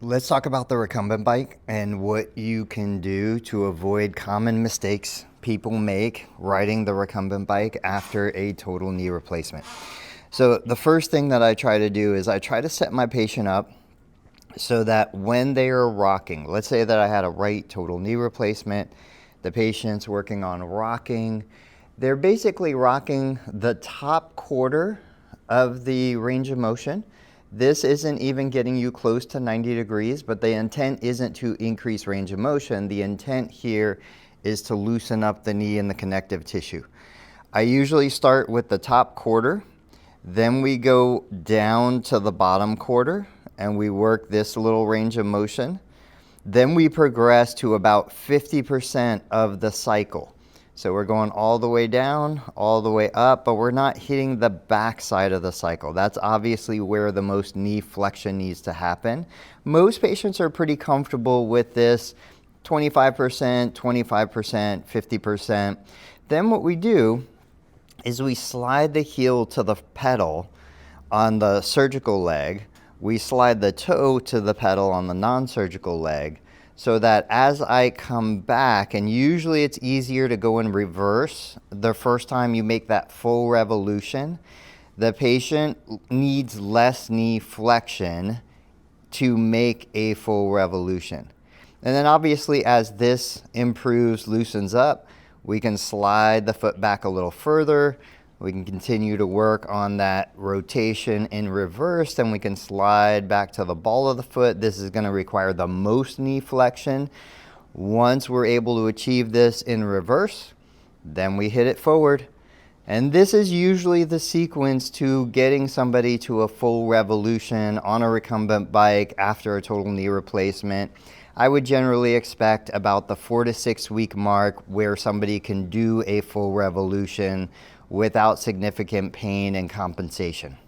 Let's talk about the recumbent bike and what you can do to avoid common mistakes people make riding the recumbent bike after a total knee replacement. So the first thing that I try to do is I try to set my patient up so that when they are rocking, let's say that I had a right total knee replacement, the patient's working on rocking, they're basically rocking the top quarter of the range of motion. This isn't even getting you close to 90 degrees, but the intent isn't to increase range of motion. The intent here is to loosen up the knee and the connective tissue. I usually start with the top quarter, then we go down to the bottom quarter and we work this little range of motion. Then we progress to about 50% of the cycle. So we're going all the way down, all the way up, but we're not hitting the back side of the cycle. That's obviously where the most knee flexion needs to happen. Most patients are pretty comfortable with this 25%, 25%, 50%. Then what we do is we slide the heel to the pedal on the surgical leg. We slide the toe to the pedal on the non-surgical leg, so that as I come back, and usually it's easier to go in reverse the first time you make that full revolution, the patient needs less knee flexion to make a full revolution. And then obviously as this improves, loosens up, we can slide the foot back a little further. We can continue to work on that rotation in reverse, then we can slide back to the ball of the foot. This is going to require the most knee flexion. Once we're able to achieve this in reverse, then we hit it forward. And this is usually the sequence to getting somebody to a full revolution on a recumbent bike after a total knee replacement. I would generally expect about the 4 to 6 week mark where somebody can do a full revolution without significant pain and compensation.